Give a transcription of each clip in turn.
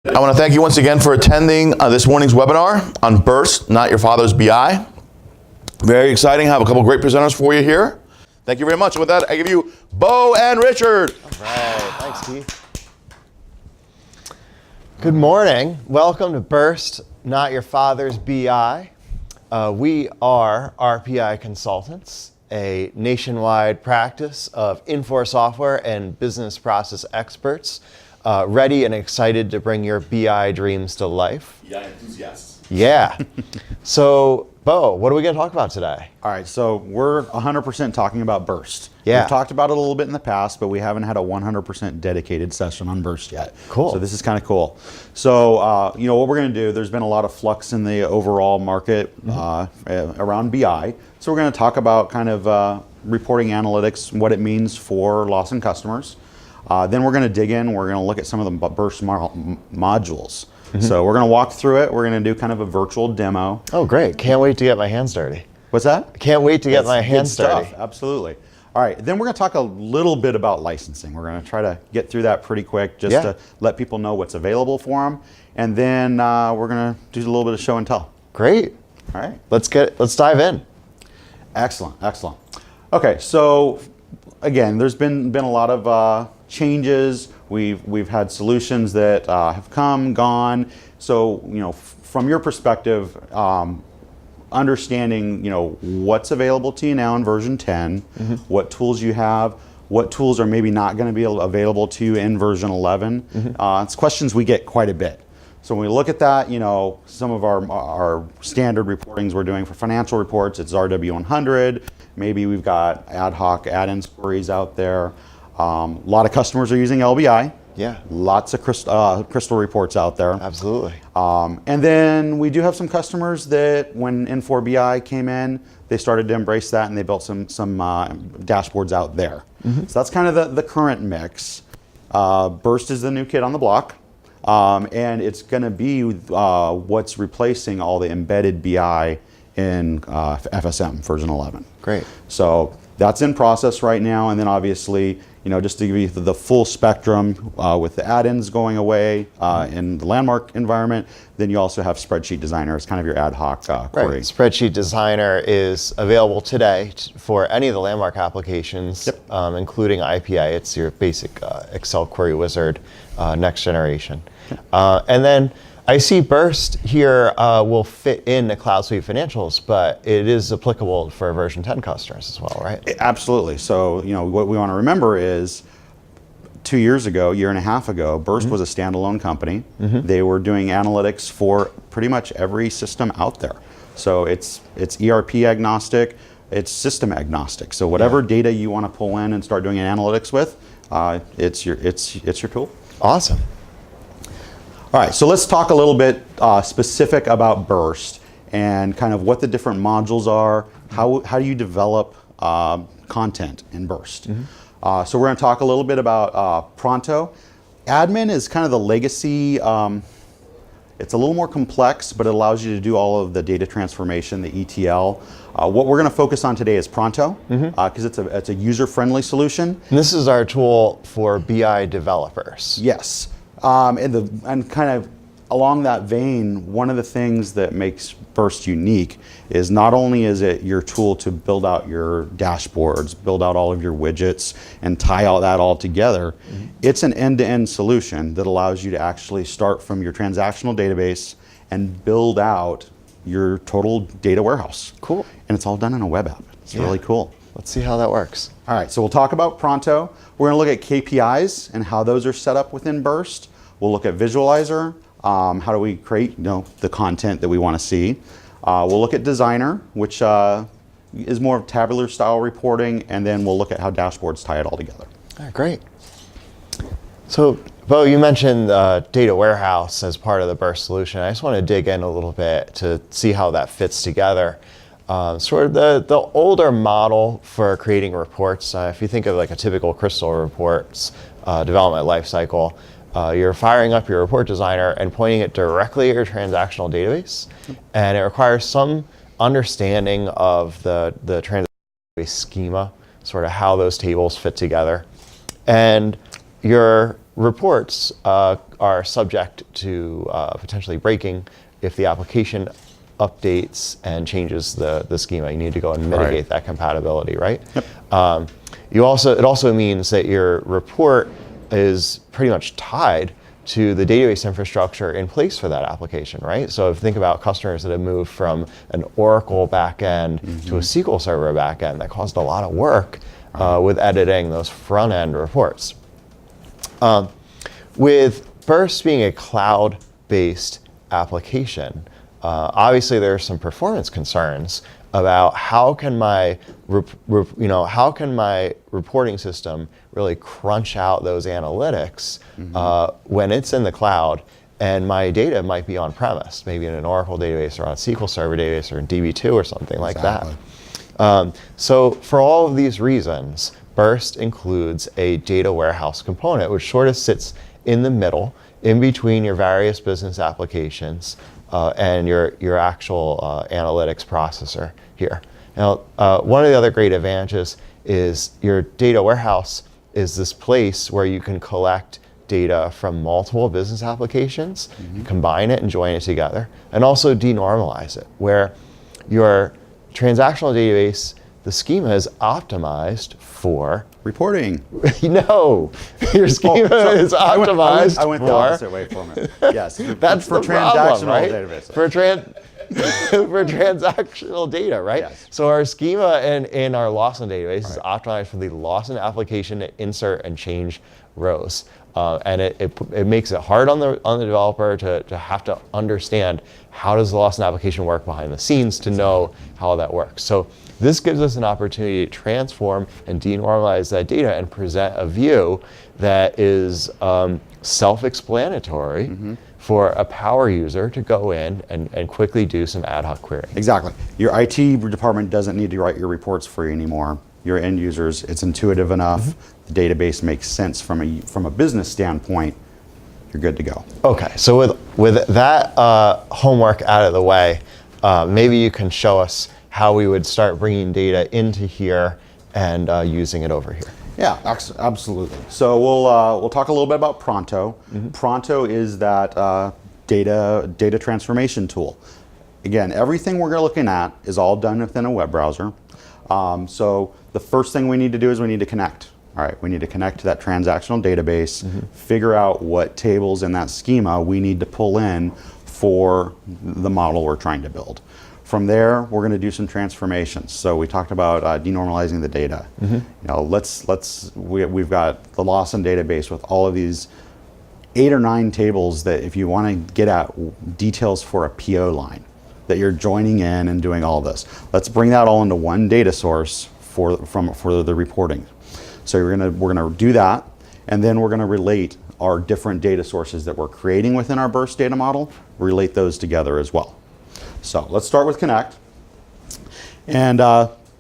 I want to thank you once again for attending this morning's webinar on Birst, Not Your Father's BI. Very exciting. I have a couple great presenters for you here. Thank you very much. And with that, I give you Beau and Richard. All right. Thanks, Keith. Good morning. Welcome to Birst, Not Your Father's BI. We are RPI Consultants, a nationwide practice of Infor software and business process experts, ready and excited to bring your BI dreams to life. BI enthusiasts. Yeah. So, Beau, what are we going to talk about today? All right, so we're 100% talking about Birst. Yeah. We've talked about it a little bit in the past, but we haven't had a 100% dedicated session on Birst yet. Cool. So this is kind of cool. So, what we're going to do, there's been a lot of flux in the overall market around BI. So we're going to talk about kind of reporting analytics, what it means for loss in customers. Then we're going to dig in, we're going to look at some of the Birst modules. So we're going to walk through it. We're going to do kind of a virtual demo. Oh, great. Can't wait to get my hands dirty. What's that? Can't wait to get my hands Good stuff. dirty. Absolutely. All right, then we're going to talk a little bit about licensing. We're going to try to get through that pretty quick just to let people know what's available for them. And then we're going to do a little bit of show and tell. Great. All right. Let's dive in. Excellent, excellent. Okay, so again, there's been a lot of changes. We've had solutions that have come, gone. So, from your perspective, understanding, what's available to you now in version 10, what tools you have, what tools are maybe not going to be available to you in version 11. It's questions we get quite a bit. So when we look at that, some of our standard reportings we're doing for financial reports, it's RW100. Maybe we've got ad hoc add-in queries out there. A lot of customers are using LBI. Yeah. Lots of crystal reports out there. Absolutely. And then we do have some customers that when Infor BI came in, they started to embrace that and they built some dashboards out there. So that's kind of the current mix. Birst is the new kid on the block. And it's going to be what's replacing all the embedded BI in FSM version 11. Great. So that's in process right now. And then obviously, just to give you the full spectrum with the add-ins going away in the Landmark environment, then you also have Spreadsheet Designer as kind of your ad hoc query. Right. Spreadsheet Designer is available today for any of the Landmark applications, including IPI. It's your basic Excel query wizard, next generation. And then I see Birst here will fit in the Cloud Suite Financials, but it is applicable for version 10 customers as well, right? Absolutely. So, what we want to remember is 2 years ago, year and a half ago, Birst was a standalone company. They were doing analytics for pretty much every system out there. So it's ERP agnostic, it's system agnostic. So whatever data you want to pull in and start doing analytics with, it's your tool. Awesome. All right, so let's talk a little bit specific about Birst and kind of what the different modules are. How do you develop content in Birst? So we're going to talk a little bit about Pronto. Admin is kind of the legacy. It's a little more complex, but it allows you to do all of the data transformation, the ETL. What we're going to focus on today is Pronto, because it's a user-friendly solution. And this is our tool for BI developers. Yes. And kind of along that vein, one of the things that makes Birst unique is not only is it your tool to build out your dashboards, build out all of your widgets, and tie all that all together, it's an end-to-end solution that allows you to actually start from your transactional database and build out your total data warehouse. Cool. And it's all done in a web app. It's really cool. Let's see how that works. All right, so we'll talk about Pronto. We're going to look at KPIs and how those are set up within Birst. We'll look at Visualizer. How do we create the content that we want to see? We'll look at Designer, which is more of tabular style reporting, and then we'll look at how dashboards tie it all together. All right, great. So, Beau, you mentioned data warehouse as part of the Birst solution. I just want to dig in a little bit to see how that fits together. Sort of the older model for creating reports, if you think of like a typical Crystal reports development lifecycle, you're firing up your report designer and pointing it directly at your transactional database. And it requires some understanding of the transactional database schema, sort of how those tables fit together. And your reports are subject to potentially breaking if the application updates and changes the schema. You need to go and mitigate that compatibility, right? Yep. It also means that your report is pretty much tied to the database infrastructure in place for that application, right? So if you think about customers that have moved from an Oracle backend to a SQL Server backend, that caused a lot of work with editing those front-end reports. With Birst being a cloud-based application, obviously there are some performance concerns about how can my reporting system really crunch out those analytics when it's in the cloud and my data might be on premise, maybe in an Oracle database or on a SQL Server database or in DB2 or something like that. So for all of these reasons, Birst includes a data warehouse component, which sort of sits in the middle, in between your various business applications and your actual analytics processor here. Now, one of the other great advantages is your data warehouse is this place where you can collect data from multiple business applications, combine it and join it together, and also denormalize it, where your transactional database, the schema is optimized for reporting. No, your schema is optimized I went the opposite way from it. Yes, that's for the transactional problem, right? databases. For transactional data, right? Yes. So our schema in our Lawson database is optimized for the Lawson application to insert and change rows. And it makes it hard on the developer to have to understand how does the Lawson application work behind the scenes to know how that works. So this gives us an opportunity to transform and denormalize that data and present a view that is self-explanatory for a power user to go in and quickly do some ad hoc querying. Exactly. Your IT department doesn't need to write your reports for you anymore. Your end users, it's intuitive enough. The database makes sense from a business standpoint. You're good to go. Okay, so with that homework out of the way, maybe you can show us how we would start bringing data into here and using it over here. Yeah, absolutely. So we'll talk a little bit about Pronto. Pronto is that data transformation tool. Again, everything we're looking at is all done within a web browser. So the first thing we need to do is we need to connect. All right, we need to connect to that transactional database, figure out what tables in that schema we need to pull in for the model we're trying to build. From there, we're going to do some transformations. So we talked about denormalizing the data. You know, we've got the Lawson database with all of these 8 or 9 tables that if you want to get at details for a PO line that you're joining in and doing all this, let's bring that all into one data source for the reporting. So we're gonna do that, and then we're going to relate our different data sources that we're creating within our Birst data model, relate those together as well. So let's start with Connect. And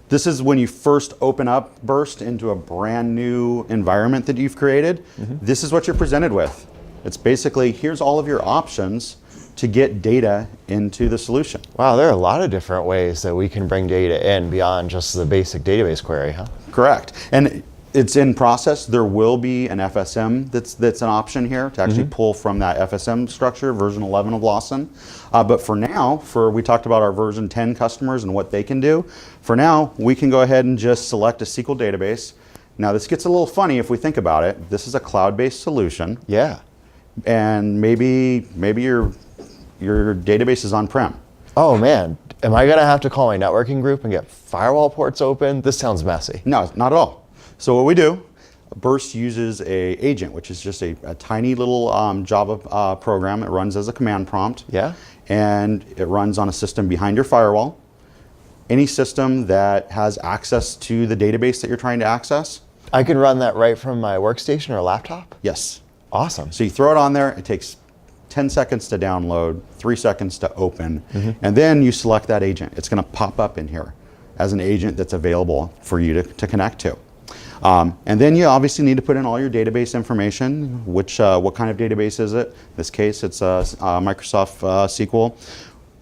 this is when you first open up Birst into a brand new environment that you've created. This is what you're presented with. It's basically, here's all of your options to get data into the solution. Wow, there are a lot of different ways that we can bring data in beyond just the basic database query, huh? Correct. And it's in process. There will be an FSM that's an option here to actually pull from that FSM structure, version 11 of Lawson. But for now, we talked about our version 10 customers and what they can do. For now, we can go ahead and just select a SQL database. Now this gets a little funny if we think about it. This is a cloud-based solution. Yeah. And maybe your database is on-prem. Oh man, am I gonna have to call my networking group and get firewall ports open? This sounds messy. No, not at all. So what we do, Birst uses a agent, which is just a tiny little Java program. It runs as a command prompt. Yeah. And it runs on a system behind your firewall. Any system that has access to the database that you're trying to access. I can run that right from my workstation or laptop? Yes. Awesome. So you throw it on there, it takes 10 seconds to download, 3 seconds to open, and then you select that agent. It's going to pop up in here as an agent that's available for you to connect to. And then you obviously need to put in all your database information, what kind of database is it? In this case, it's Microsoft SQL.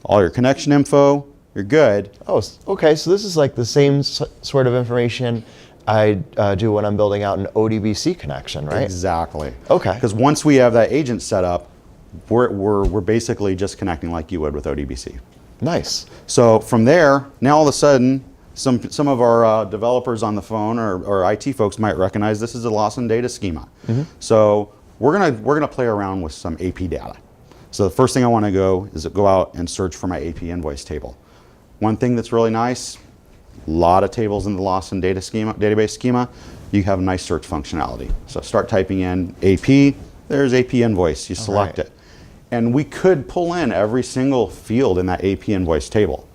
All your connection info, you're good. Oh, okay, so this is like the same sort of information I do when I'm building out an ODBC connection, right? Exactly. Okay. Because once we have that agent set up, we're basically just connecting like you would with ODBC. Nice. So from there, now all of a sudden, some of our developers on the phone or IT folks might recognize this is a loss in data schema. So we're gonna play around with some AP data. So the first thing I want to go is go out and search for my AP invoice table. One thing that's really nice, a lot of tables in the loss and data schema, database schema, you have nice search functionality. So start typing in AP, there's AP invoice, you select it. And we could pull in every single field in that AP invoice table,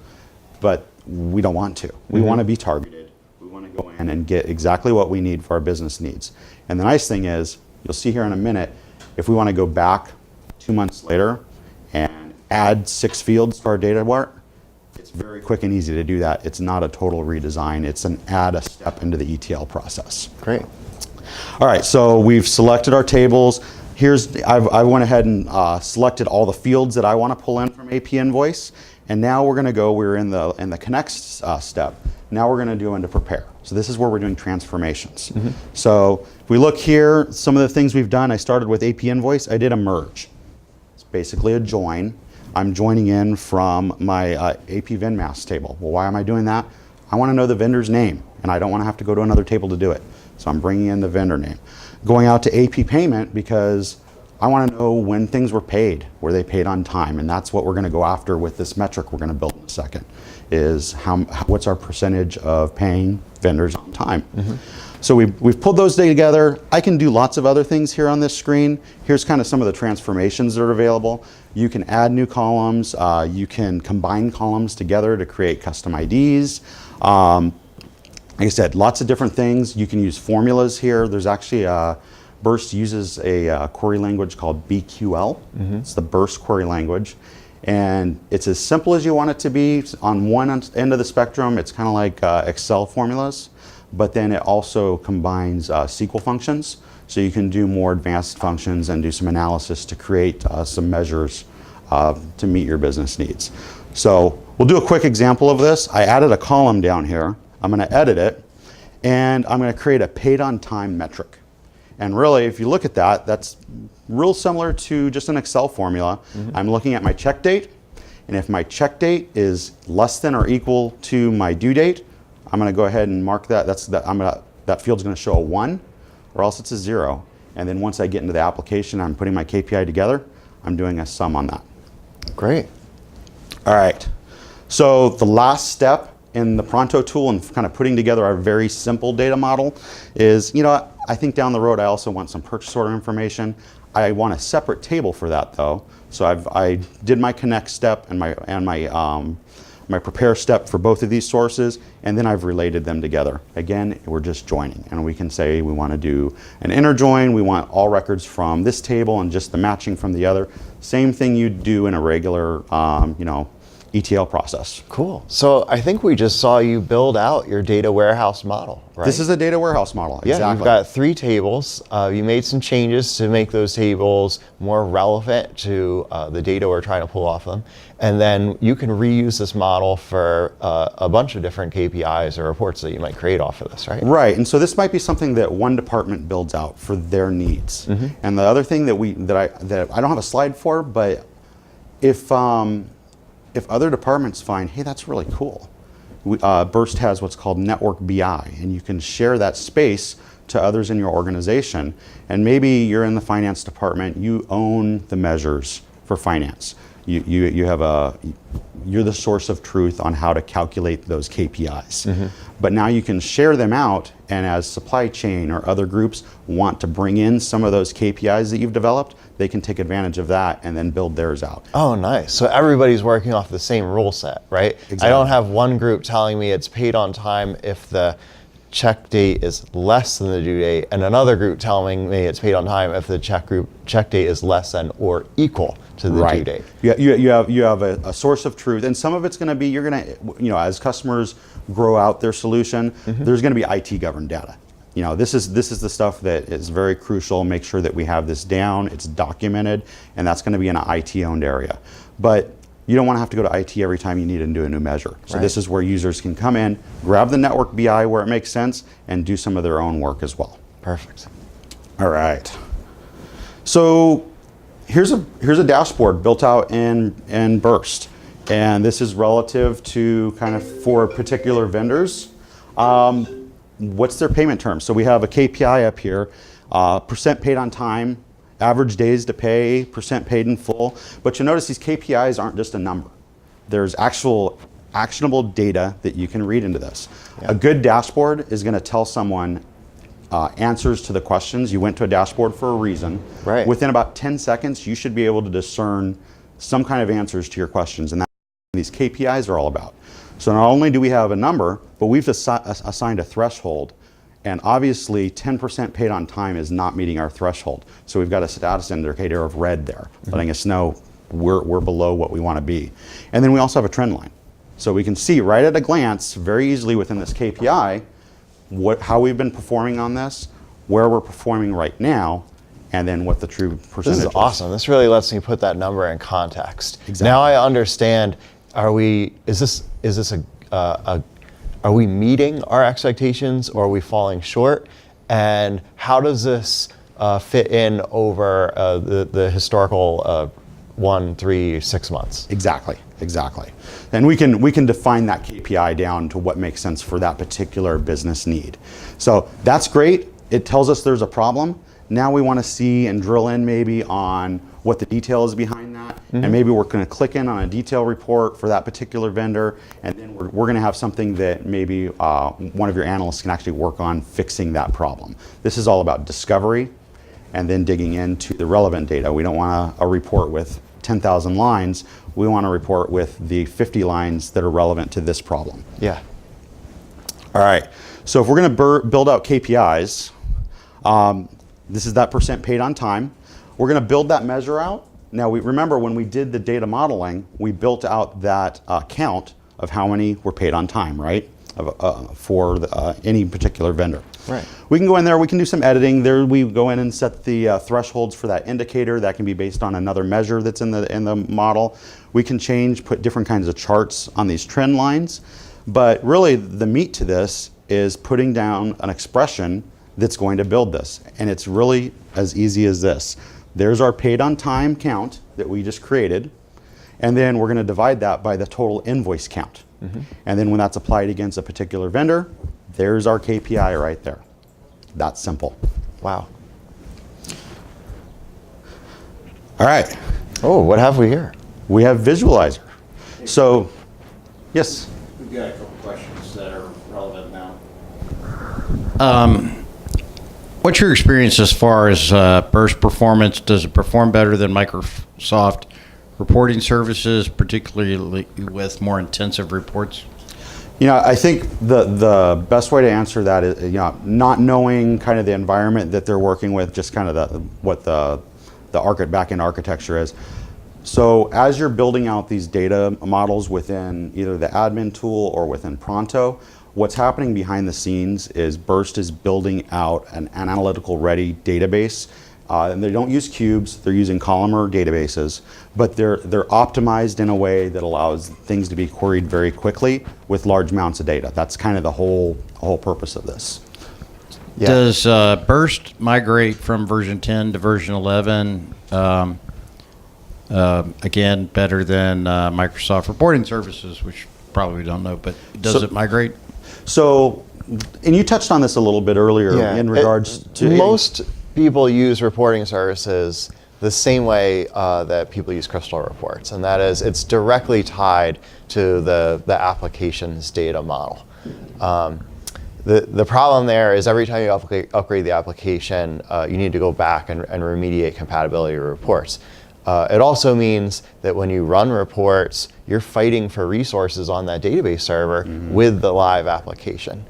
but we don't want to. We want to be targeted. We want to go in and get exactly what we need for our business needs. And the nice thing is, you'll see here in a minute, if we want to go back 2 months later and add 6 fields to our data mart, it's very quick and easy to do that. It's not a total redesign. It's an add a step into the ETL process. Great. All right, so we've selected our tables. I went ahead and selected all the fields that I want to pull in from AP invoice, and now we're in the connect step. Now we're going to do into prepare. So this is where we're doing transformations. So if we look here, some of the things we've done, I started with AP invoice. I did a merge. It's basically a join. I'm joining in from my AP VinMass table. Well, why am I doing that? I want to know the vendor's name, and I don't want to have to go to another table to do it. So I'm bringing in the vendor name. Going out to AP payment because I want to know when things were paid. Were they paid on time? And that's what we're going to go after with this metric we're going to build in a second, is what's our percentage of paying vendors on time. So we've pulled those together. I can do lots of other things here on this screen. Here's kind of some of the transformations that are available. You can add new columns. You can combine columns together to create custom IDs. Like I said, lots of different things. You can use formulas here. There's actually Birst uses a query language called BQL. It's the Birst query language. And it's as simple as you want it to be. On one end of the spectrum, it's kind of like Excel formulas, but then it also combines SQL functions. So you can do more advanced functions and do some analysis to create some measures to meet your business needs. So we'll do a quick example of this. I added a column down here. I'm going to edit it, and I'm going to create a paid on time metric. And really, if you look at that, that's real similar to just an Excel formula. I'm looking at my check date, and if my check date is less than or equal to my due date, I'm going to go ahead and mark that. That field's going to show a 1, or else it's a 0. And then once I get into the application, I'm putting my KPI together, I'm doing a sum on that. Great. All right. So the last step in the Pronto tool and kind of putting together our very simple data model is, I think down the road I also want some purchase order information. I want a separate table for that though. So I did my connect step and my prepare step for both of these sources, and then I've related them together. Again, we're just joining, and we can say we want to do an inner join. We want all records from this table and just the matching from the other. Same thing you'd do in a regular, ETL process. Cool. So I think we just saw you build out your data warehouse model, right? This is a data warehouse model. Yeah, exactly. You've got 3 tables. You made some changes to make those tables more relevant to the data we're trying to pull off them. And then you can reuse this model for a bunch of different KPIs or reports that you might create off of this, right? Right, and so this might be something that one department builds out for their needs. And the other thing that I don't have a slide for, but if other departments find, hey, that's really cool, Birst has what's called Network BI, and you can share that space to others in your organization. And maybe you're in the finance department, you own the measures for finance. You're the source of truth on how to calculate those KPIs. But now you can share them out, and as supply chain or other groups want to bring in some of those KPIs that you've developed, they can take advantage of that and then build theirs out. Oh, nice. So everybody's working off the same rule set, right? Exactly. I don't have one group telling me it's paid on time if the check date is less than the due date, and another group telling me it's paid on time if the check date is less than or equal to the due date. You have a source of truth, and some of it's going to be, you're going to, as customers grow out their solution, there's going to be IT governed data. This is the stuff that is very crucial. Make sure that we have this down, it's documented, and that's going to be in an IT owned area. But you don't want to have to go to IT every time you need to do a new measure. So Right. this is where users can come in, grab the network BI where it makes sense, and do some of their own work as well. Perfect. All right. So here's a dashboard built out in Birst. And this is relative to kind of for particular vendors. What's their payment terms? So we have a KPI up here, percent paid on time, average days to pay, percent paid in full. But you'll notice these KPIs aren't just a number. There's actual actionable data that you can read into this. Yeah. A good dashboard is going to tell someone answers to the questions. You went to a dashboard for a reason. Right. Within about 10 seconds, you should be able to discern some kind of answers to your questions. And that's what these KPIs are all about. So not only do we have a number, but we've assigned a threshold. And obviously, 10% paid on time is not meeting our threshold. So we've got a status indicator of red there, letting us know we're below what we want to be. And then we also have a trend line. So we can see right at a glance, very easily within this KPI, how we've been performing on this, where we're performing right now, and then what the true percentage This is awesome. This really lets me put that number in context. Exactly. Now I understand. Are we meeting our expectations, or are we falling short? And how does this fit in over the historical 1, 3, 6 months? Exactly. And we can define that KPI down to what makes sense for that particular business need. So that's great. It tells us there's a problem. Now we want to see and drill in maybe on what the detail is behind that. And maybe we're going to click in on a detail report for that particular vendor. And then we're going to have something that maybe one of your analysts can actually work on fixing that problem. This is all about discovery and then digging into the relevant data. We don't want a report with 10,000 lines. We want a report with the 50 lines that are relevant to this problem. Yeah. All right. So if we're going to build out KPIs, this is that percent paid on time. We're going to build that measure out. Now, we remember when we did the data modeling, we built out that count of how many were paid on time, right? For any particular vendor. Right. We can go in there, we can do some editing. There we go in and set the thresholds for that indicator. That can be based on another measure that's in the model. We can put different kinds of charts on these trend lines. But really the meat to this is putting down an expression that's going to build this. And it's really as easy as this. There's our paid on time count that we just created. And then we're going to divide that by the total invoice count. And then when that's applied against a particular vendor, there's our KPI right there. That's simple. Wow. All right. Oh, what have we here? We have Visualizer. So, yes. We've got a couple questions that are relevant now. What's your experience as far as Birst performance? Does it perform better than Microsoft reporting services, particularly with more intensive reports? You know, I think the best way to answer that is, you know, not knowing kind of the environment that they're working with, just kind of what the back-end architecture is. So as you're building out these data models within either the admin tool or within Pronto, what's happening behind the scenes is Birst is building out an analytical ready database. And they don't use cubes, they're using columnar databases, but they're optimized in a way that allows things to be queried very quickly with large amounts of data. That's kind of the whole purpose of this. Yeah. Does Birst migrate from version 10 to version 11? Again, better than Microsoft reporting services, which probably we don't know, but does it migrate? So, and you touched on this a little bit earlier in regards to... Most people use reporting services the same way that people use Crystal reports, and that is it's directly tied to the application's data model. The problem there is every time you upgrade the application, you need to go back and remediate compatibility reports. It also means that when you run reports, you're fighting for resources on that database server with the live application.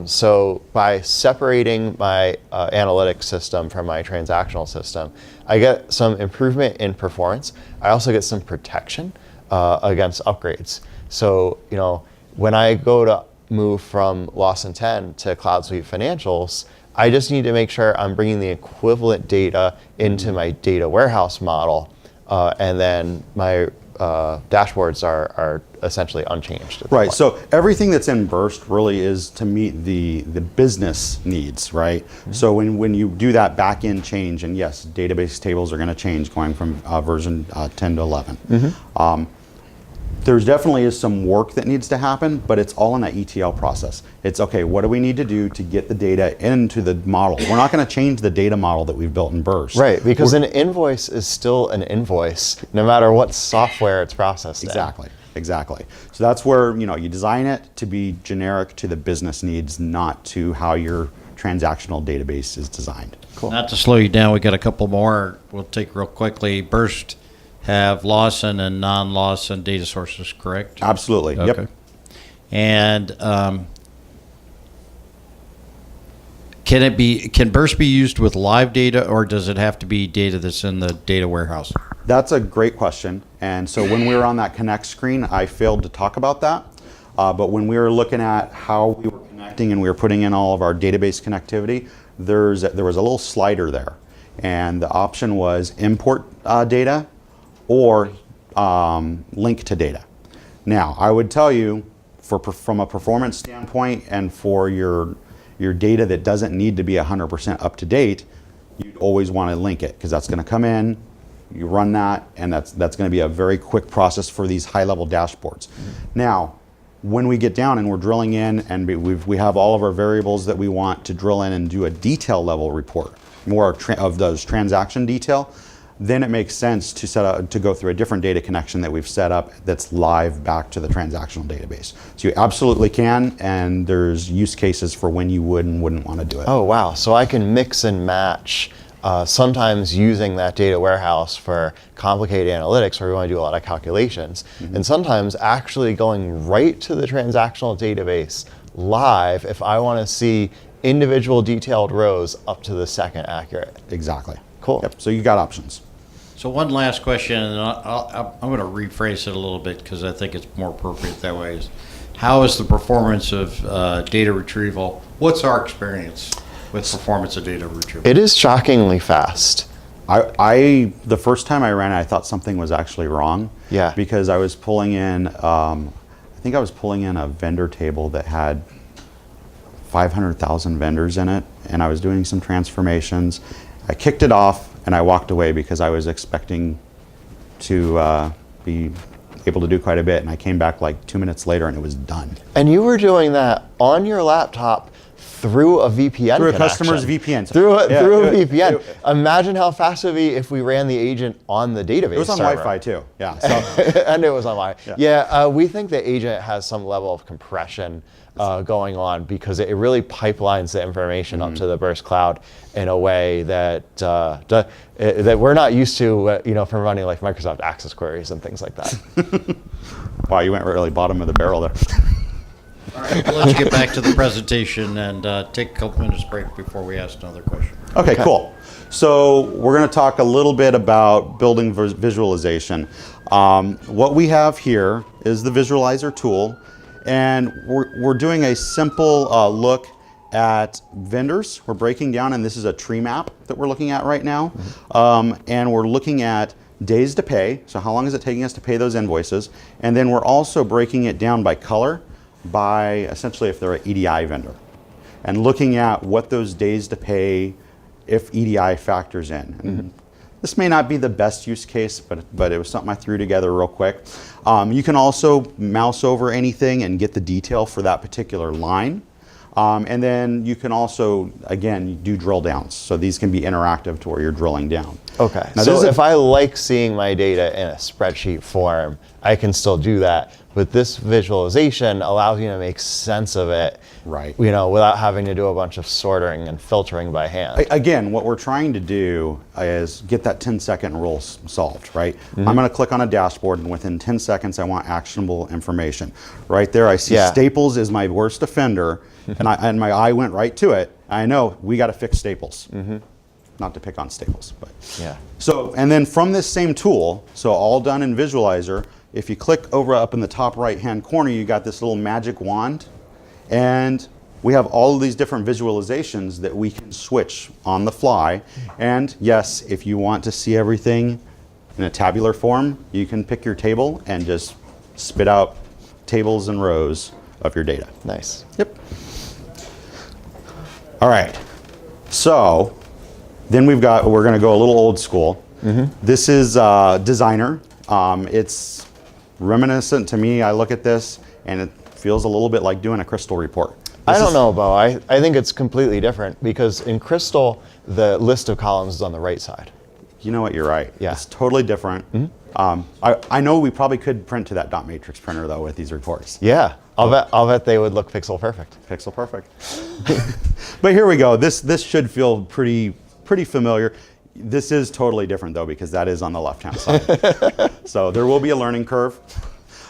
So by separating my analytics system from my transactional system, I get some improvement in performance. I also get some protection against upgrades. So, you know, when I go to move from Loss in 10 to Cloud Suite Financials, I just need to make sure I'm bringing the equivalent data into my data warehouse model, and then my dashboards are essentially unchanged. at this Right. point. So everything that's in Birst really is to meet the business needs, right? So when you do that back-end change, and yes, database tables are going to change going from version 10 to 11. There's definitely is some work that needs to happen, but it's all in that ETL process. It's okay, what do we need to do to get the data into the model? We're not going to change the data model that we've built in Birst. Right, because an invoice is still an invoice, no matter what software it's processed in. Exactly. So that's where you design it to be generic to the business needs, not to how your transactional database is designed. Cool. Not to slow you down, we got a couple more we'll take real quickly. Birst have Lawson and non-Lawson data sources, correct? Absolutely. Okay. Yep. And can Birst be used with live data, or does it have to be data that's in the data warehouse? That's a great question. And so when we were on that Connect screen, I failed to talk about that. But when we were looking at how we were connecting and we were putting in all of our database connectivity, there was a little slider there. And the option was import data or link to data. Now, I would tell you, from a performance standpoint and for your data that doesn't need to be 100% up to date, you'd always want to link it, because that's going to come in, you run that, and that's going to be a very quick process for these high-level dashboards. Now, when we get down and we're drilling in and we have all of our variables that we want to drill in and do a detail level report, more of those transaction detail, then it makes sense to go through a different data connection that we've set up that's live back to the transactional database. So you absolutely can, and there's use cases for when you would and wouldn't want to do it. Oh, wow. So I can mix and match, sometimes using that data warehouse for complicated analytics where we want to do a lot of calculations, and sometimes actually going right to the transactional database live if I want to see individual detailed rows up to the second accurate. Exactly. Cool. Yep. So you got options. So one last question, and I'm going to rephrase it a little bit because I think it's more appropriate that way. Is how is the performance of data retrieval? What's our experience with performance of data retrieval? It is shockingly fast. The first time I ran it, I thought something was actually wrong. Yeah. Because I was pulling in, I think I was pulling in a vendor table that had 500,000 vendors in it, and I was doing some transformations. I kicked it off and I walked away because I was expecting to be able to do quite a bit, and I came back like 2 minutes later and it was done. And you were doing that on your laptop through a VPN Through a connection. customer's VPN. Through a VPN. Imagine how fast it would be if we ran the agent on the database It was on server. Wi-Fi too. Yeah. So, And it was on Wi-Fi. Yeah, we think the agent has some level of compression going on because it really pipelines the information up to the Birst cloud in a way that that we're not used to, from running like Microsoft Access queries and things like that. wow, you went really bottom of the barrel there. All right, well, let's get back to the presentation and take a couple minutes break before we ask another question. Okay, cool. So we're going to talk a little bit about building visualization. What we have here is the visualizer tool, and we're doing a simple look at vendors. We're breaking down, and this is a tree map that we're looking at right now. And we're looking at days to pay, so how long is it taking us to pay those invoices, and then we're also breaking it down by color, by essentially if they're an EDI vendor, and looking at what those days to pay if EDI factors in. And this may not be the best use case, but it was something I threw together real quick. You can also mouse over anything and get the detail for that particular line. And then you can also, again, do drill downs. So these can be interactive to where you're drilling down. Okay, Now, so if I like seeing my data in a spreadsheet form, I can still do that. But this visualization allows you to make sense of it, Right. Without having to do a bunch of sorting and filtering by hand. Again, what we're trying to do is get that 10-second rule solved, right? I'm going to click on a dashboard, and within 10 seconds, I want actionable information. Right there, I see Staples is my worst offender, and my eye went right to it. I know we got to fix Staples. Not to pick on Staples, but Yeah. So, and then from this same tool, so all done in Visualizer, if you click over up in the top right-hand corner, you got this little magic wand, and we have all of these different visualizations that we can switch on the fly. And yes, if you want to see everything in a tabular form, you can pick your table and just spit out tables and rows of your data. Nice. Yep. All right. So then we're going to go a little old school. This is Designer. It's reminiscent to me. I look at this and it feels a little bit like doing a Crystal report. I don't know, Beau. I think it's completely different because in Crystal, the list of columns is on the right side. You know what? You're right. Yeah. It's totally different. I know we probably could print to that dot matrix printer though with these reports. Yeah, I'll bet they would look pixel perfect. Pixel perfect. But here we go. This should feel pretty familiar. This is totally different though because that is on the left-hand side. So there will be a learning curve.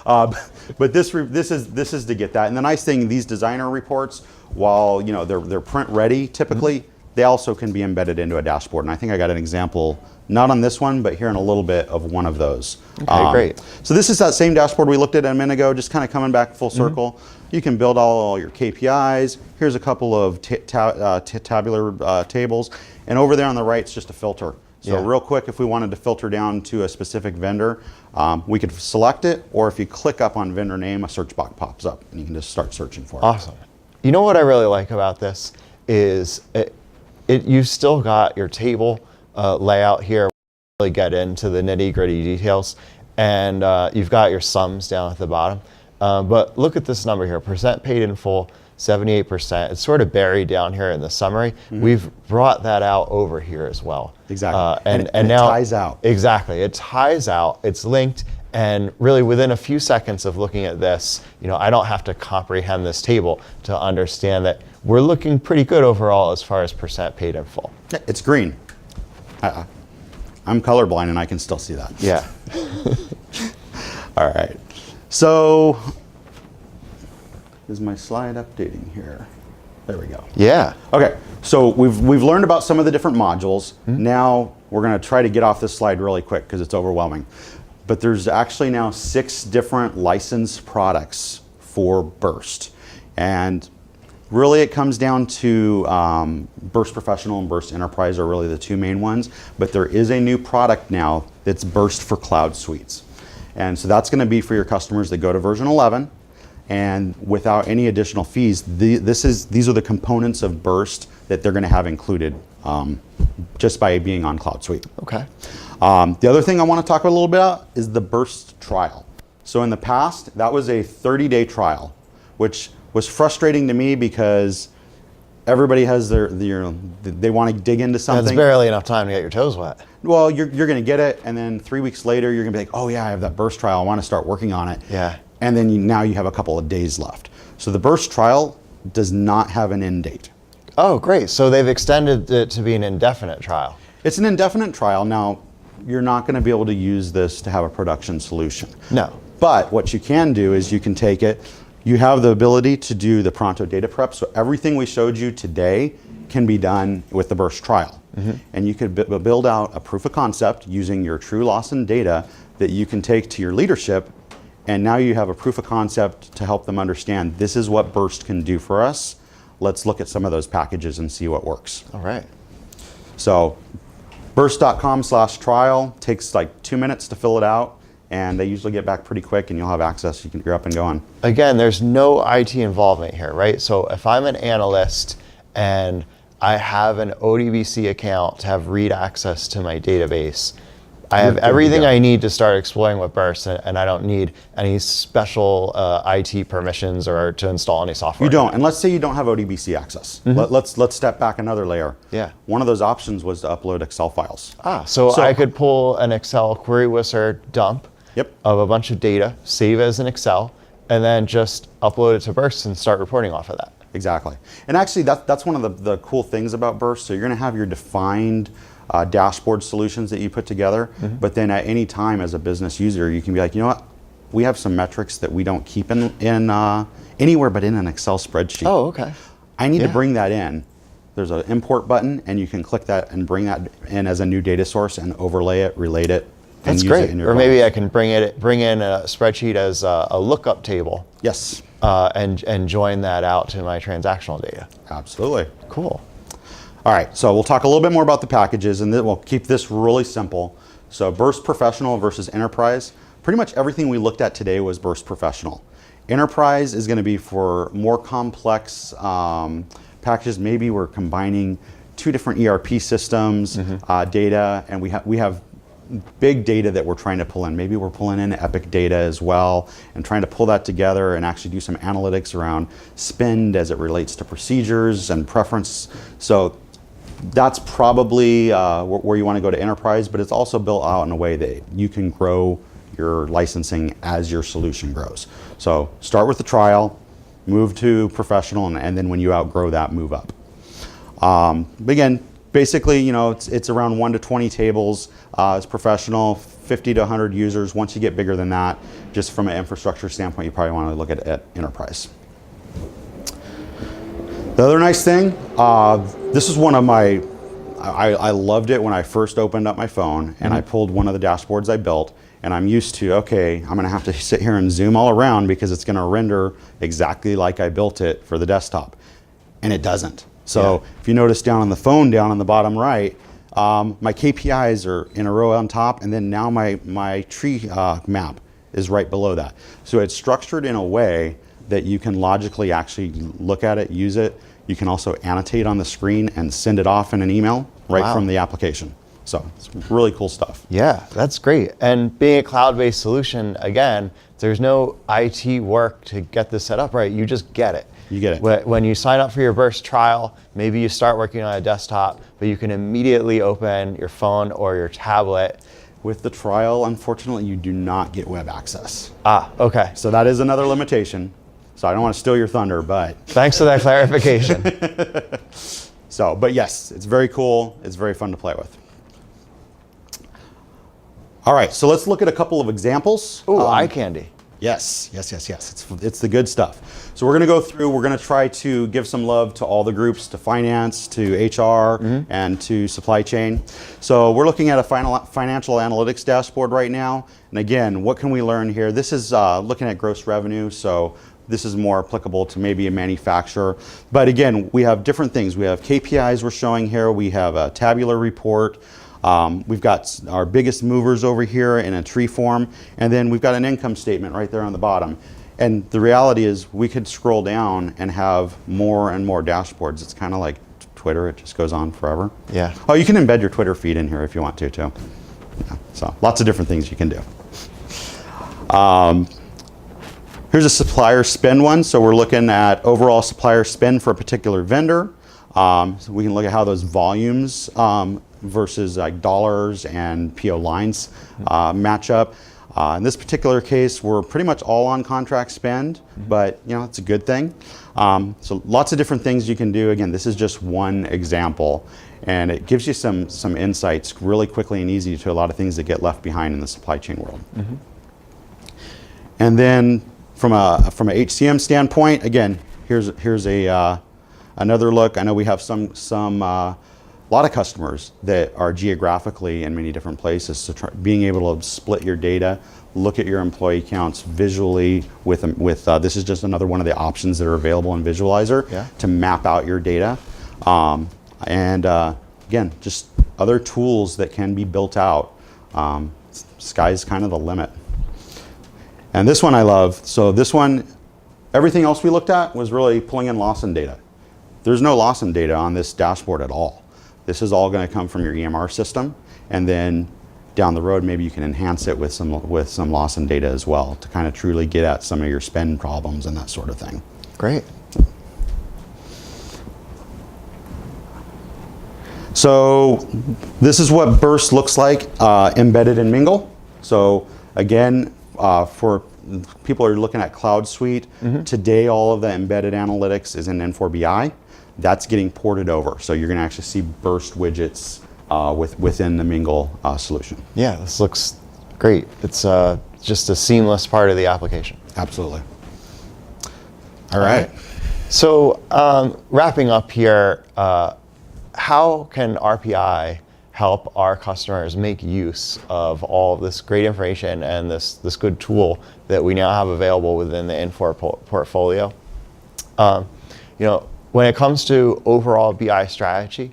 But this is to get that. And the nice thing, these Designer reports, while they're print ready typically, they also can be embedded into a dashboard. And I think I got an example, not on this one, but here in a little bit of one of those. Okay, great. So this is that same dashboard we looked at a minute ago, just kind of coming back full circle. You can build all your KPIs. Here's a couple of tabular tables. And over there on the right, it's just a filter. So real quick, if we wanted to filter down to a specific vendor, we could select it, or if you click up on vendor name, a search box pops up, and you can just start searching for it. Awesome. You know what I really like about this is you've still got your table layout here, really get into the nitty-gritty details, and you've got your sums down at the bottom. But look at this number here, percent paid in full, 78%. It's sort of buried down here in the summary. We've brought that out over here as well. Exactly. And it now, ties out. Exactly. It ties out. It's linked. And really within a few seconds of looking at this, I don't have to comprehend this table to understand that we're looking pretty good overall as far as percent paid in full. Yeah, it's green. I'm colorblind and I can still see that. Yeah. All right. So is my slide updating here? There we go. Yeah. Okay, so we've learned about some of the different modules. Now we're going to try to get off this slide really quick because it's overwhelming. But there's actually now 6 different licensed products for Birst. And really it comes down to Birst Professional and Birst Enterprise are really the 2 main ones. But there is a new product now that's Birst for Cloud Suites. And so that's going to be for your customers that go to version 11. And without any additional fees, these are the components of Birst that they're going to have included just by being on Cloud Suite. Okay. The other thing I want to talk a little bit about is the Birst trial. So in the past, that was a 30-day trial, which was frustrating to me because everybody has they want to dig into something. That's barely enough time to get your toes wet. Well, you're going to get it, and then 3 weeks later, you're going to be like, oh yeah, I have that Birst trial. I want to start working on it. Yeah. And then now you have a couple of days left. So the Birst trial does not have an end date. Oh, great. So they've extended it to be an indefinite trial. It's an indefinite trial. Now, you're not going to be able to use this to have a production solution. No. But what you can do is you can take it, you have the ability to do the Pronto data prep. So everything we showed you today can be done with the Birst trial. And you could build out a proof of concept using your true loss in data that you can take to your leadership. And now you have a proof of concept to help them understand this is what Birst can do for us. Let's look at some of those packages and see what works. All right. So birst.com/trial takes like 2 minutes to fill it out. And they usually get back pretty quick and you'll have access. You're up and going. Again, there's no IT involvement here, right? So if I'm an analyst and I have an ODBC account to have read access to my database, I have everything I need to start exploring with Birst, and I don't need any special IT permissions or to install any software. You don't, and let's say you don't have ODBC access. Let's step back another layer. Yeah. One of those options was to upload Excel files. So I could pull an Excel query wizard dump of a bunch of data, save as an Excel, and then just upload it to Birst and start reporting off of that. Exactly. And actually, that's one of the cool things about Birst. So you're going to have your defined dashboard solutions that you put together, but then at any time as a business user, you can be like, you know what, we have some metrics that we don't keep in anywhere but in an Excel spreadsheet. Oh, okay. I need to bring that in. There's an import button, and you can click that and bring that in as a new data source and overlay it, relate it, and That's use great. it in your Or maybe I can bring in a spreadsheet as a lookup table. Yes. And join that out to my transactional data. Absolutely. Cool. All right, so we'll talk a little bit more about the packages, and then we'll keep this really simple. So Birst Professional versus Enterprise. Pretty much everything we looked at today was Birst Professional. Enterprise is going to be for more complex packages. Maybe we're combining 2 different ERP systems, data, and we have big data that we're trying to pull in. Maybe we're pulling in Epic data as well and trying to pull that together and actually do some analytics around spend as it relates to procedures and preference. So that's probably where you want to go to enterprise, but it's also built out in a way that you can grow your licensing as your solution grows. So start with the trial, move to professional, and then when you outgrow that, move up. Again, basically, you know, it's around 1 to 20 tables. It's professional, 50 to 100 users. Once you get bigger than that, just from an infrastructure standpoint, you probably want to look at enterprise. The other nice thing, this is one of my, I loved it when I first opened up my phone and I pulled one of the dashboards I built, and I'm used to, okay, I'm gonna have to sit here and zoom all around because it's gonna render exactly like I built it for the desktop. And it doesn't. So if you notice down on the phone, down on the bottom right, my KPIs are in a row on top, and then now my tree map is right below that. So it's structured in a way that you can logically actually look at it, use it. You can also annotate on the screen and send it off in an email right from the application. So it's really cool stuff. Yeah, that's great. And being a cloud-based solution, again, there's no IT work to get this set up right. You just get it. You get it. When you sign up for your Birst trial, maybe you start working on a desktop, but you can immediately open your phone or your tablet. With the trial, unfortunately, you do not get web access. Ah, okay. So that is another limitation. So I don't want to steal your thunder, but. Thanks for that clarification. So, but yes, it's very cool. It's very fun to play with. All right, so let's look at a couple of examples. Ooh, eye candy. Yes. It's the good stuff. So we're going to go through, we're going to try to give some love to all the groups, to finance, to HR, and to supply chain. So we're looking at a financial analytics dashboard right now. And again, what can we learn here? This is looking at gross revenue. So this is more applicable to maybe a manufacturer. But again, we have different things. We have KPIs we're showing here. We have a tabular report. We've got our biggest movers over here in a tree form, and then we've got an income statement right there on the bottom. And the reality is we could scroll down and have more and more dashboards. It's kind of like Twitter, it just goes on forever. Yeah. Oh, you can embed your Twitter feed in here if you want to too. Yeah, so lots of different things you can do. Here's a supplier spend one. So we're looking at overall supplier spend for a particular vendor. So we can look at how those volumes versus like dollars and PO lines match up. In this particular case, we're pretty much all on contract spend, but you know, it's a good thing. So lots of different things you can do. Again, this is just one example, and it gives you some insights really quickly and easy to a lot of things that get left behind in the supply chain world. And then from a HCM standpoint, again, here's a another look. I know we have a lot of customers that are geographically in many different places, so being able to split your data, look at your employee counts visually with this is just another one of the options that are available in Visualizer to map out your data. Again, just other tools that can be built out. Sky's kind of the limit. And this one I love. So this one, everything else we looked at was really pulling in Lawson data. There's no Lawson data on this dashboard at all. This is all going to come from your EMR system, and then down the road, maybe you can enhance it with some Lawson data as well to kind of truly get at some of your spend problems and that sort of thing. Great. So this is what Birst looks like embedded in Mingle. So again, for people who are looking at Cloud Suite, today all of the embedded analytics is in Infor BI. That's getting ported over. So you're going to actually see Birst widgets within the Mingle solution. Yeah, this looks great. It's just a seamless part of the application. Absolutely. All right. So wrapping up here, how can RPI help our customers make use of all of this great information and this good tool that we now have available within the Infor portfolio? When it comes to overall BI strategy,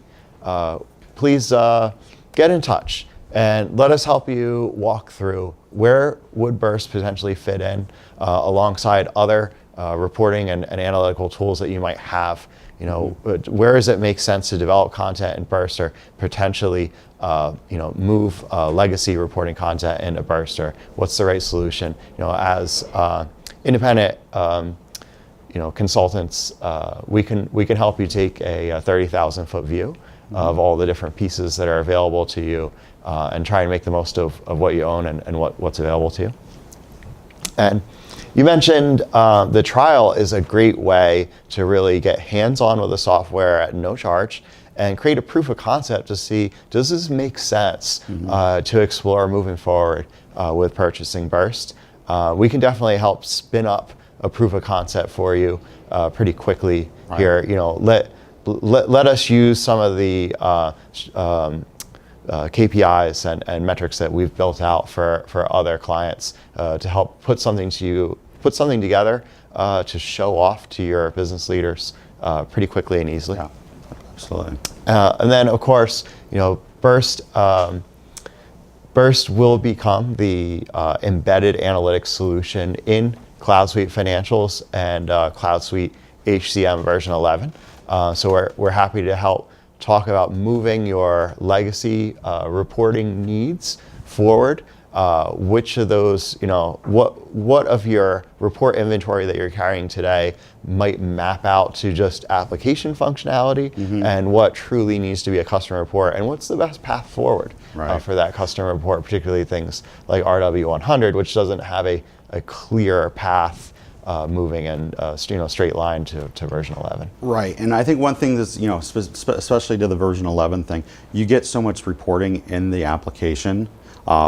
please get in touch. and let us help you walk through where would Birst potentially fit in alongside other reporting and analytical tools that you might have. You know, where does it make sense to develop content in Birst, or potentially move legacy reporting content into Birst, or what's the right solution? You know, as independent consultants, we can help you take a 30,000-foot view of all the different pieces that are available to you, and try and make the most of what you own and what's available to you. And you mentioned the trial is a great way to really get hands-on with the software at no charge and create a proof of concept to see, does this make sense to explore moving forward with purchasing Birst? We can definitely help spin up a proof of concept for you pretty quickly here. You know, let us use some of the KPIs and metrics that we've built out for other clients to help put something together to show off to your business leaders pretty quickly and easily. Yeah, absolutely. And then, of course, you know, Birst will become the embedded analytics solution in Cloud Suite Financials and Cloud Suite HCM version 11. So we're happy to help talk about moving your legacy reporting needs forward. Which of those, you know, what of your report inventory that you're carrying today might map out to just application functionality, and what truly needs to be a customer report, and what's the best path forward for that customer report, particularly things like RW100, which doesn't have a clear path moving in straight line to version 11. Right, and I think one thing that's, you know, especially to the version 11 thing, you get so much reporting in the application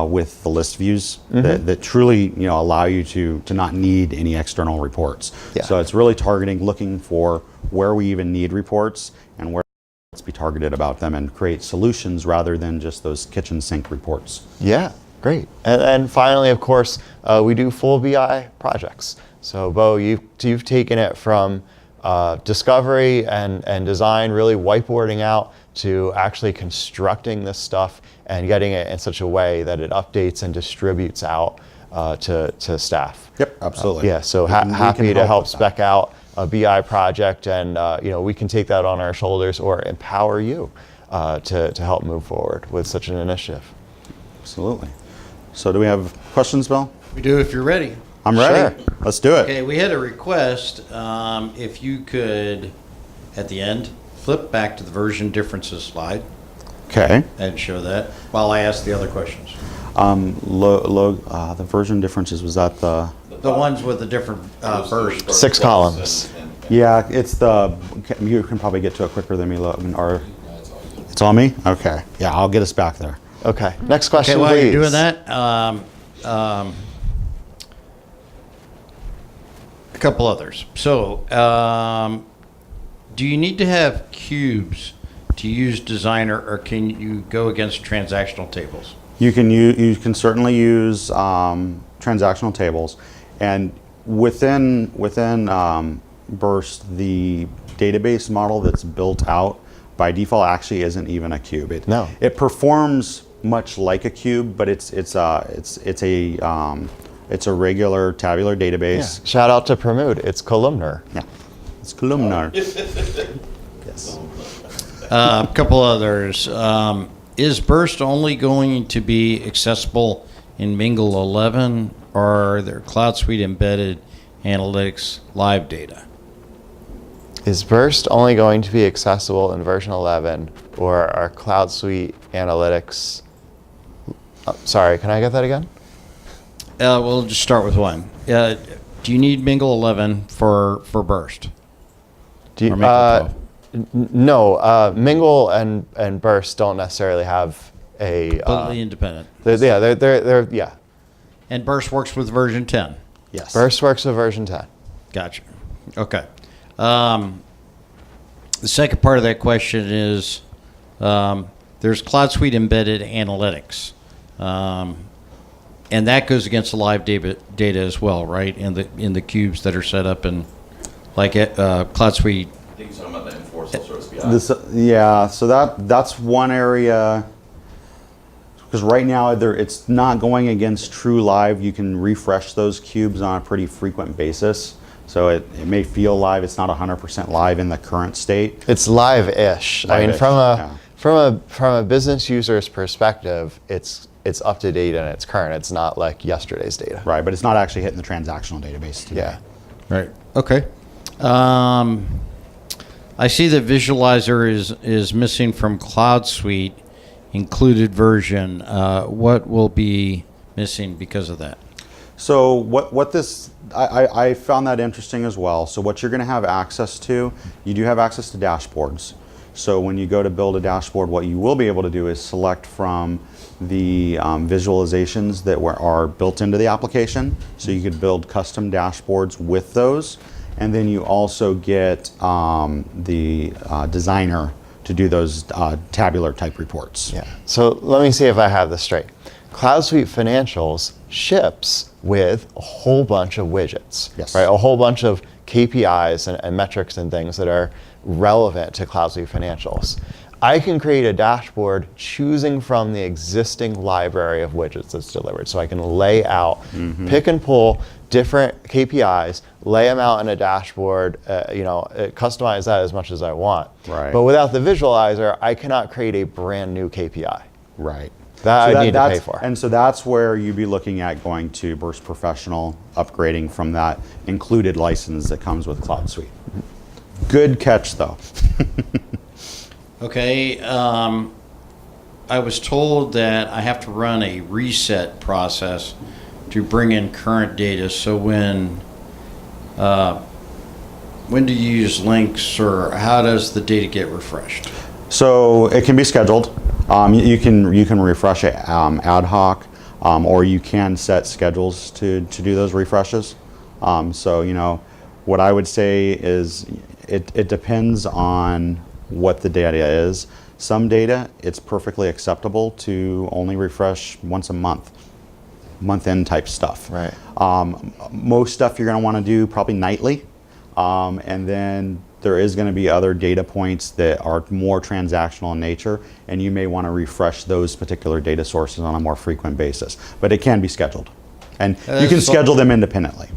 with the list views that truly, you know, allow you to not need any external reports. Yeah. So it's really targeting, looking for where we even need reports and where let's be targeted about them and create solutions rather than just those kitchen sink reports. Yeah, great. And then finally, of course, we do full BI projects. So Beau, you've taken it from discovery and design, really whiteboarding out, to actually constructing this stuff and getting it in such a way that it updates and distributes out to staff. Yep, absolutely. Yeah, so happy to help spec out a BI project, and we can take that on our shoulders or empower you to help move forward with such an initiative. Absolutely. So do we have questions, Bill? We do if you're ready. I'm ready. Sure. Let's do it. Okay, we had a request, if you could, at the end, flip back to the version differences slide Okay. and show that while I ask the other questions. The version differences, was that the... The ones with the different versions. 6 columns. Yeah, it's the... You can probably get to it quicker than me, Logan, or... It's on me? Okay. Yeah, I'll get us back there. Okay, next question, Okay, while please. you're doing that, a couple others. So, do you need to have cubes to use Designer, or can you go against transactional tables? You can certainly use transactional tables, and within Birst, the database model that's built out by default actually isn't even a cube. It performs much like a cube, but it's a regular tabular database. Yeah. Shout out to Pramod. It's columnar. Yeah, it's columnar. Yes. A couple others. Is Birst only going to be accessible in Mingle 11, or are there Cloud Suite embedded analytics live data? Is Birst only going to be accessible in version 11, or are Cloud Suite analytics... sorry, can I get that again? We'll just start with one. Do you need Mingle 11 for Birst? Do you, Or Mingle 12? No, Mingle and Birst don't necessarily have a... Completely independent. They're. And Birst works with version 10? Yes. Birst works with version 10. Gotcha. Okay. The second part of that question is there's Cloud Suite embedded analytics. And that goes against the live data as well, right? In the cubes that are set up in like Cloud Suite. I think you're talking about the Infor self-service BI. So that's one area. Because right now it's not going against true live. You can refresh those cubes on a pretty frequent basis. So it may feel live. It's not 100% live in the current state. It's live-ish. I mean, Live-ish, from a business user's perspective, it's up to date and it's current. It's not like yesterday's data. Right, but it's not actually hitting the transactional database today. Yeah. Right. Okay. I see that Visualizer is missing from Cloud Suite included version. What will be missing because of that? So what this, I found that interesting as well. So what you're going to have access to, you do have access to dashboards. So when you go to build a dashboard, what you will be able to do is select from the visualizations that are built into the application. So you could build custom dashboards with those. And then you also get the designer to do those tabular type reports. Yeah. So let me see if I have this straight. Cloud Suite Financials ships with a whole bunch of widgets. Yes. Right? A whole bunch of KPIs and metrics and things that are relevant to Cloud Suite Financials. I can create a dashboard choosing from the existing library of widgets that's delivered. So I can lay out, pick and pull different KPIs, lay them out in a dashboard, customize that as much as I want. Right. But without the visualizer, I cannot create a brand new KPI. Right. That I need to pay for. And so that's where you'd be looking at going to Birst Professional, upgrading from that included license that comes with Cloud Suite. Good catch, though. Okay. I was told that I have to run a reset process to bring in current data. So when do you use links, or how does the data get refreshed? So it can be scheduled. You can refresh it ad hoc, or you can set schedules to do those refreshes. So what I would say is it depends on what the data is. Some data, it's perfectly acceptable to only refresh once a month-end type stuff. Right. Most stuff you're going to want to do probably nightly, and then there is going to be other data points that are more transactional in nature, and you may want to refresh those particular data sources on a more frequent basis. But it can be scheduled, and you can schedule them independently.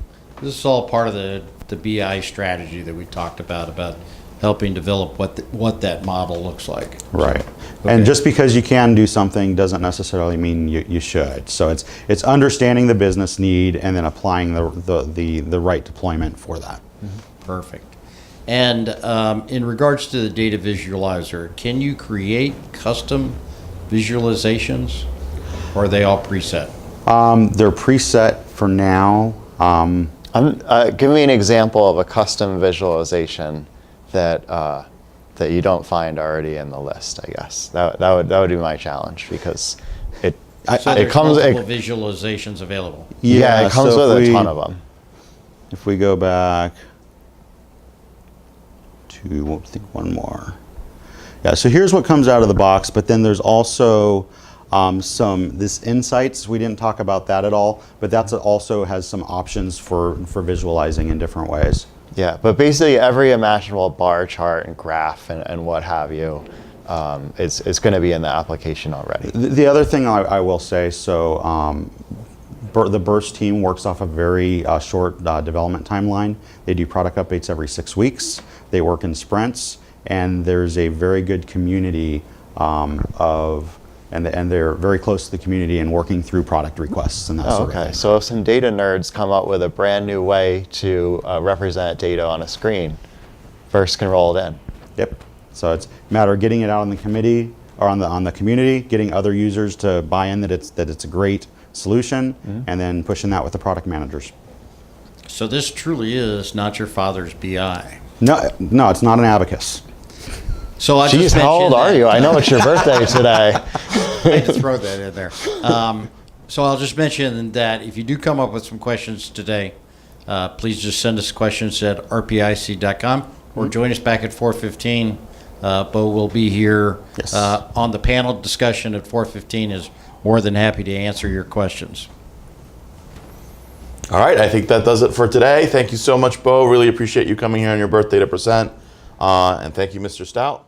This is all part of the BI strategy that we talked about helping develop what that model looks like. Right. Okay. And just because you can do something doesn't necessarily mean you should. So it's understanding the business need and then applying the right deployment for that. Perfect. And in regards to the data visualizer, can you create custom visualizations, or are they all preset? They're preset for now. Give me an example of a custom visualization that you don't find already in the list. I guess that would be my challenge, because it There's comes multiple visualizations available. yeah, it comes so with if a we- ton of them. If we go back to, I think one more. Yeah, so here's what comes out of the box, but then there's also this insights. We didn't talk about that at all, but that also has some options for visualizing in different ways. Yeah, but basically every imaginable bar chart and graph and what have you, it's going to be in the application already. The other thing I will say, so the Birst team works off a very short development timeline. They do product updates every 6 weeks. They work in sprints, and there's a very good community and they're very close to the community and working through product requests and that sort of thing. So if some data nerds come up with a brand new way to represent data on a screen, Birst can roll it in. Yep. So it's a matter of getting it out on the committee or on the community, getting other users to buy in that it's a great solution, and then pushing that with the product managers. So this truly is not your father's BI. No, it's not an abacus. So I Jeez, just how old mentioned are you? I know it's your birthday today. I had to throw that in there. So I'll just mention that if you do come up with some questions today, please just send us questions at rpic.com or join us back at 4:15. Beau will be here on the panel discussion at 4:15. Is more than happy to answer your questions. All right, I think that does it for today. Thank you so much, Beau. Really appreciate you coming here on your birthday to present. And thank you, Mr. Stout.